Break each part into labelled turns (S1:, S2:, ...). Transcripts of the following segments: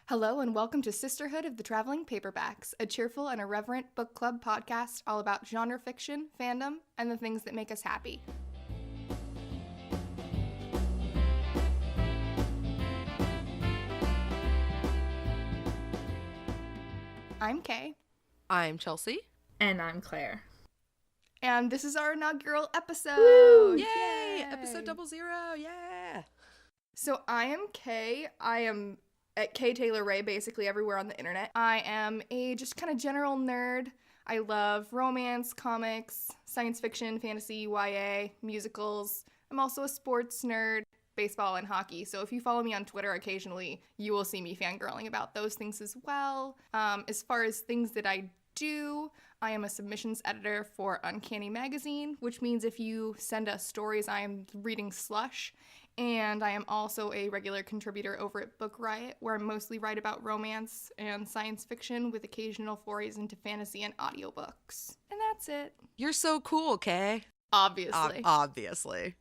S1: Hello and welcome to Sisterhood of the Traveling Paperbacks, a cheerful and irreverent book club podcast all about genre fiction, fandom, and the things that make us happy. I'm Kay.
S2: I'm Chelsea.
S3: And I'm Claire.
S1: And this is our inaugural episode.
S2: Woo! Yay! Episode 00. Yeah!
S1: So I am Kay. I am at K Taylor Ray basically everywhere on the internet. I am a just kind of general nerd. I love romance, comics, science fiction, fantasy, YA, musicals. I'm also a sports nerd, baseball and hockey. So if you follow me on Twitter occasionally, you will see me fangirling about those things as well. As far as things that I do, I am a submissions editor for Uncanny Magazine, which means if you send us stories, I am reading slush. And I am also a regular contributor over at Book Riot, where I mostly write about romance and science fiction with occasional forays into fantasy and audiobooks. And that's it.
S2: You're so cool, Kay.
S1: Obviously.
S2: Obviously.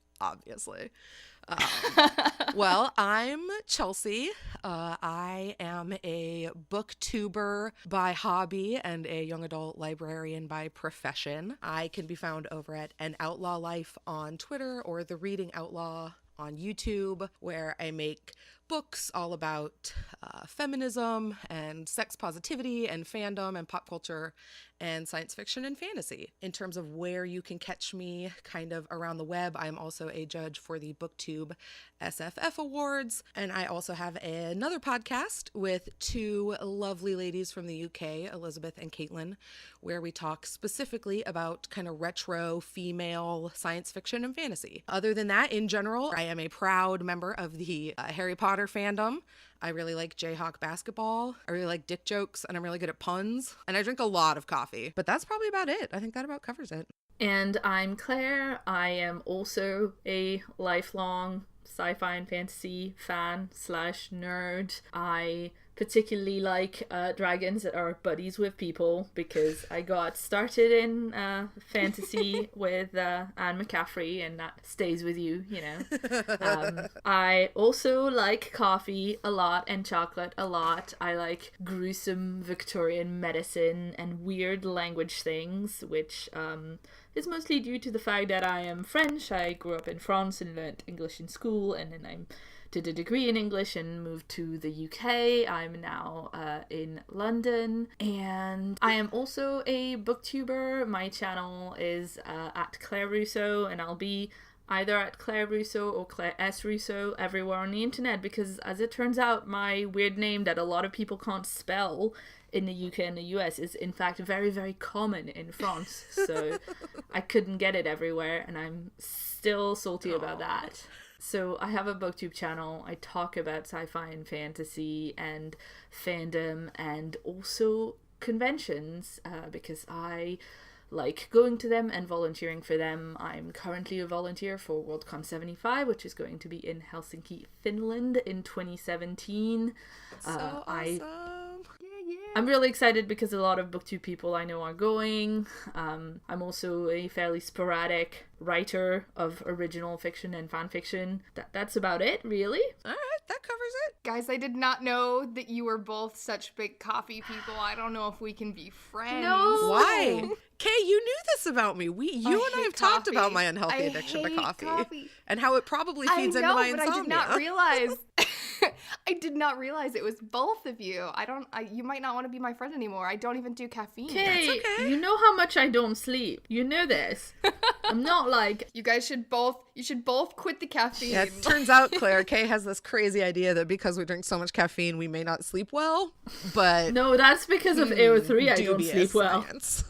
S2: Well, I'm Chelsea. I am a booktuber by hobby and a young adult librarian by profession. I can be found over at An Outlaw Life on Twitter or The Reading Outlaw on YouTube, where I make books all about feminism and sex positivity and fandom and pop culture and science fiction and fantasy. In terms of where you can catch me kind of around the web, I'm also a judge for the BookTube SFF Awards, and I also have another podcast with two lovely ladies from the UK, Elizabeth and Caitlin, where we talk specifically about kind of retro female science fiction and fantasy. Other than that, in general, I am a proud member of the Harry Potter fandom. I really like Jayhawk basketball. I really like dick jokes, and I'm really good at puns. And I drink a lot of coffee. But that's probably about it. I think that about covers it.
S3: And I'm Claire. I am also a lifelong sci-fi and fantasy fan / nerd. I particularly like dragons that are buddies with people because I got started in fantasy with Anne McCaffrey, and that stays with you, you know. I also like coffee a lot and chocolate a lot. I like gruesome Victorian medicine and weird language things, which is mostly due to the fact that I am French. I grew up in France and learned English in school, and then I did a degree in English and moved to the UK. I'm now in London, and I am also a booktuber. My channel is at Claire Russo, and I'll be either at Claire Russo or Claire S. Russo everywhere on the internet, because as it turns out, my weird name that a lot of people can't spell in the UK and the US is in fact very, very common in France. So I couldn't get it everywhere, and I'm still salty about that. So I have a booktube channel. I talk about sci-fi and fantasy and fandom and also conventions because I like going to them and volunteering for them. I'm currently a volunteer for Worldcon 75, which is going to be in Helsinki, Finland in 2017.
S2: So awesome.
S3: I'm really excited because a lot of booktube people I know are going. I'm also a fairly sporadic writer of original fiction and fan fiction. That's about it, really.
S2: All right, that covers it.
S1: Guys, I did not know that you were both such big coffee people. I don't know if we can be friends.
S3: No.
S2: Why? Kay, you knew this about me. You and I have talked about my unhealthy addiction to coffee and how it probably feeds into my insomnia.
S1: I did not realize. I did not realize it was both of you. You might not want to be my friend anymore. I don't even do caffeine.
S3: Kay,
S2: That's okay.
S3: You know how much I don't sleep. You know this. I'm not like...
S1: You guys should both quit the caffeine.
S2: Yeah, it turns out, Claire, Kay has this crazy idea that because we drink so much caffeine, we may not sleep well, but...
S3: No, that's because of AO3 I don't sleep well.
S2: Science.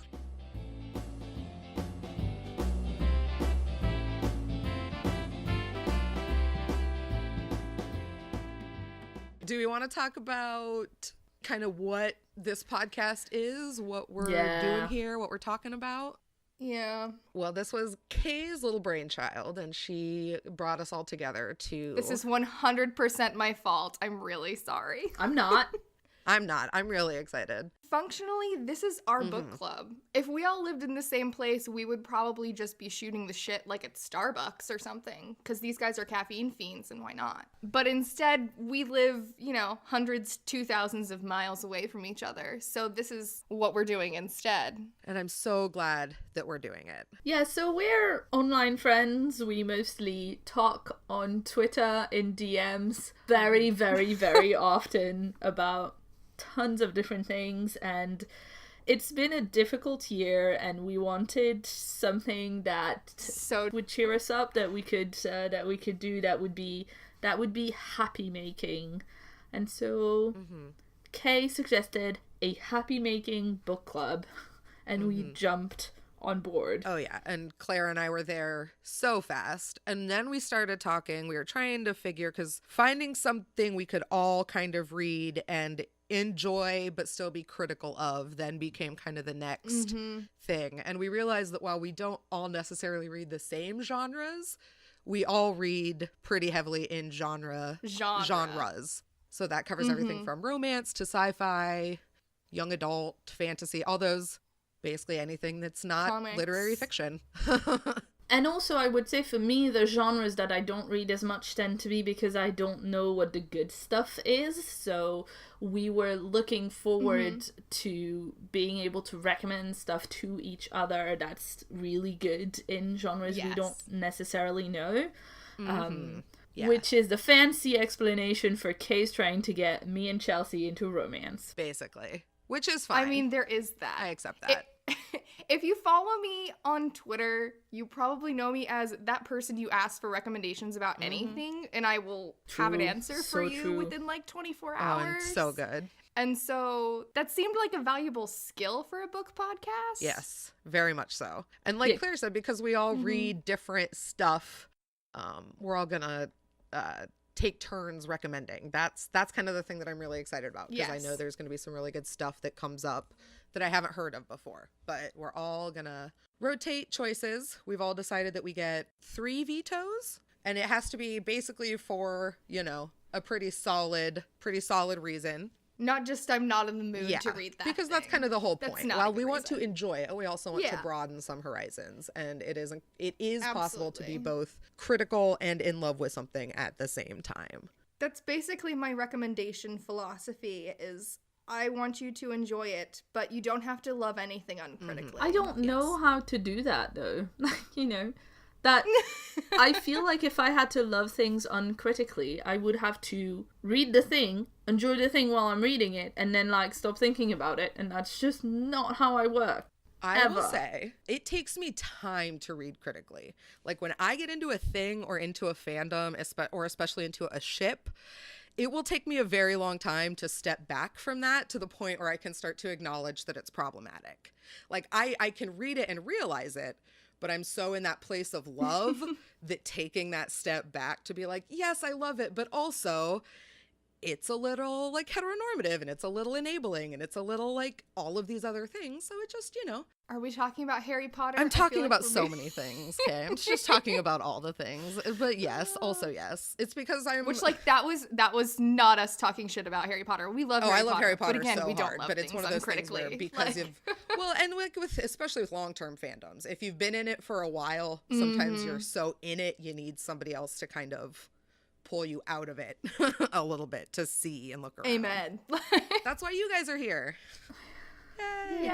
S2: Do we want to talk about kind of what this podcast is, what we're doing here, what we're talking about?
S1: Yeah.
S2: Well, this was Kay's little brainchild, and she brought us all together to...
S1: This is 100% my fault. I'm really sorry.
S3: I'm not.
S2: I'm not. I'm really excited.
S1: Functionally, this is our book club. If we all lived in the same place, we would probably just be shooting the shit like at Starbucks or something, because these guys are caffeine fiends, and why not? But instead, we live, hundreds to thousands of miles away from each other. So this is what we're doing instead.
S2: And I'm so glad that we're doing it.
S3: Yeah, so we're online friends. We mostly talk on Twitter in DMs very, very, very often about tons of different things, and it's been a difficult year, and we wanted something that would cheer us up, that we could do that would be happy making. And so Kay suggested a happy making book club, and we jumped on board.
S2: Oh yeah, and Claire and I were there so fast, and then we started talking. We were trying to figure, because finding something we could all kind of read and enjoy but still be critical of then became kind of the next thing. And we realized that while we don't all necessarily read the same genres, we all read pretty heavily in genres. So that covers everything from romance to sci-fi, young adult, fantasy, all those, basically anything that's not
S1: comics,
S2: literary fiction.
S3: And also, I would say for me, the genres that I don't read as much tend to be because I don't know what the good stuff is. So we were looking forward to being able to recommend stuff to each other that's really good in genres we don't necessarily know. Which is the fancy explanation for Kay's trying to get me and Chelsea into romance.
S2: Basically. Which is fine.
S1: I mean, there is that.
S2: I accept that.
S1: If you follow me on Twitter, you probably know me as that person you ask for recommendations about anything, and I will have an answer for you within like 24 hours.
S2: Oh, and so good.
S1: And so that seemed like a valuable skill for a book podcast.
S2: Yes, very much so. And like Claire said, because we all read different stuff, we're all gonna take turns recommending. That's kind of the thing that I'm really excited about, because I know there's going to be some really good stuff that comes up that I haven't heard of before. But we're all gonna rotate choices. We've all decided that we get 3 vetoes, and it has to be basically for, a pretty solid reason.
S1: Not just I'm not in the mood to read that.
S2: Because that's kind of the whole point. While we want to enjoy it, we also want to broaden some horizons, and it is possible to be both critical and in love with something at the same time.
S1: That's basically my recommendation philosophy is I want you to enjoy it, but you don't have to love anything uncritically.
S3: I don't know how to do that though. That I feel like if I had to love things uncritically, I would have to read the thing, enjoy the thing while I'm reading it, and then stop thinking about it, and that's just not how I work.
S2: I will say, it takes me time to read critically. Like when I get into a thing or into a fandom, or especially into a ship, it will take me a very long time to step back from that to the point where I can start to acknowledge that it's problematic. Like I can read it and realize it, but I'm so in that place of love that taking that step back to be like, yes, I love it, but also it's a little heteronormative, and it's a little enabling, and it's a little all of these other things. So it just,
S1: Are we talking about Harry Potter?
S2: I'm talking about so many things, okay? I'm just talking about all the things. But yes, also yes. It's because I'm...
S1: Which, that was not us talking shit about Harry Potter. We love Harry Potter.
S2: I love Harry Potter
S1: but again,
S2: so
S1: we don't
S2: hard.
S1: love
S2: But it's one of those things where because of... Well, and especially with long-term fandoms, if you've been in it for a while, sometimes you're so in it, you need somebody else to kind of pull you out of it a little bit to see and look around.
S1: Amen.
S2: That's why you guys are here. Yay!
S1: Yay!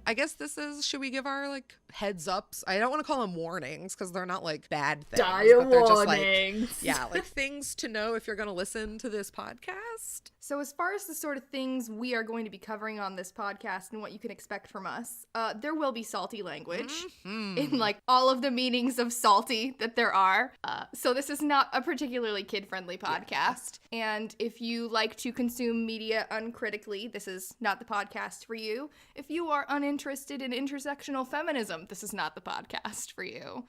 S2: I guess should we give our heads ups? I don't want to call them warnings because they're not bad things.
S3: Dire
S2: but they're
S3: warnings.
S2: Just things to know if you're going to listen to this podcast.
S1: So as far as the sort of things we are going to be covering on this podcast and what you can expect from us, there will be salty language in all of the meanings of salty that there are. So this is not a particularly kid-friendly podcast. Yeah. And if you like to consume media uncritically, this is not the podcast for you. If you are uninterested in intersectional feminism, this is not the podcast for you.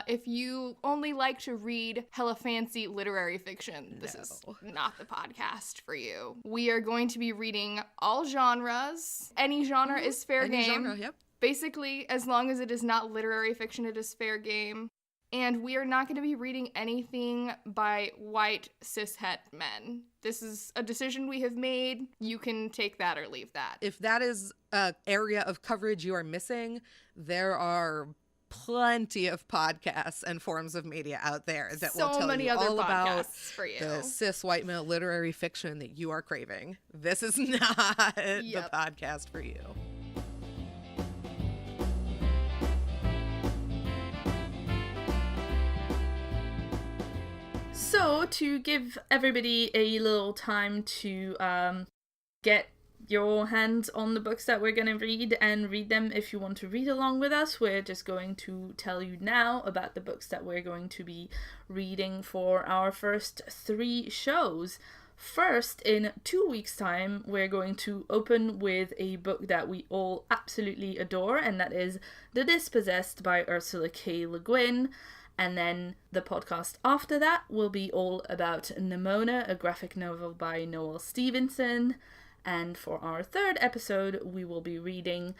S1: If you only like to read hella fancy literary fiction, this is not the podcast for you. We are going to be reading all genres. Any genre is fair game.
S2: Any genre, yep.
S1: Basically, as long as it is not literary fiction, it is fair game. And we are not going to be reading anything by white cishet men. This is a decision we have made. You can take that or leave that.
S2: If that is an area of coverage you are missing, there are plenty of podcasts and forms of media out there that will tell
S1: many
S2: you
S1: other
S2: all about
S1: for you.
S2: the cis white male literary fiction that you are craving. This is not the podcast for you.
S3: So, to give everybody a little time to get your hands on the books that we're going to read and read them if you want to read along with us, we're just going to tell you now about the books that we're going to be reading for our first 3 shows. First, in 2 weeks' time, we're going to open with a book that we all absolutely adore, and that is The Dispossessed by Ursula K. Le Guin. And then the podcast after that will be all about Nimona, a graphic novel by Noel Stevenson. And for our 3rd episode, we will be reading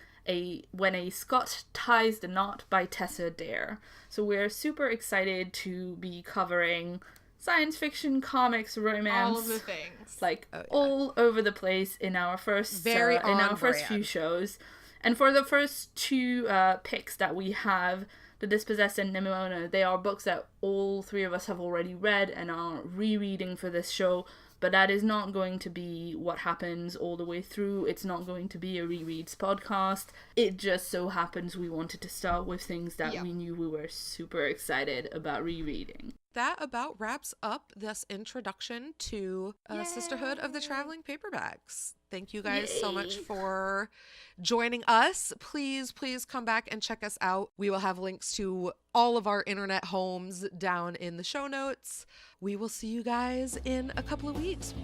S3: When a Scot Ties the Knot by Tessa Dare. So we're super excited to be covering science fiction, comics, romance,
S1: all of the things,
S3: all over the place in our first few shows. And for the first 2 picks that we have, The Dispossessed and Nimona, they are books that all 3 of us have already read and are rereading for this show. But that is not going to be what happens all the way through. It's not going to be a rereads podcast. It just so happens we wanted to start with things that we knew we were super excited about rereading.
S2: That about wraps up this introduction to Sisterhood of the Traveling Paperbacks. Thank you guys so much for joining us. Please come back and check us out. We will have links to all of our internet homes down in the show notes. We will see you guys in a couple of weeks.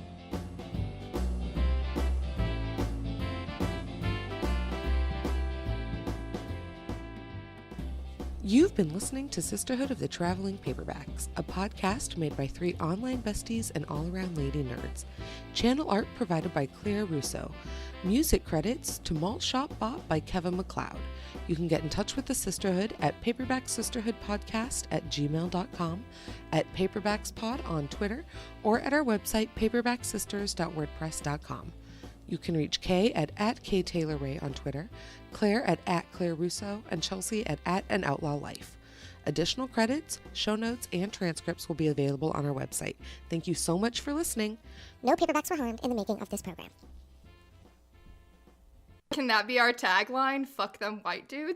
S2: You've been listening to Sisterhood of the Traveling Paperbacks, a podcast made by 3 online besties and all-around lady nerds. Channel art provided by Claire Russo. Music credits to Malt Shop Bot by Kevin MacLeod. You can get in touch with the Sisterhood at paperbackssisterhoodpodcast@gmail.com, at paperbackspod on Twitter, or at our website paperbacksisters.wordpress.com. You can reach Kay at @KTaylorRay on Twitter, Claire at @Claire Russo, and Chelsea at @An Outlaw Life. Additional credits, show notes, and transcripts will be available on our website. Thank you so much for listening.
S4: No paperbacks were harmed in the making of this program.
S1: Can that be our tagline? Fuck them white dudes?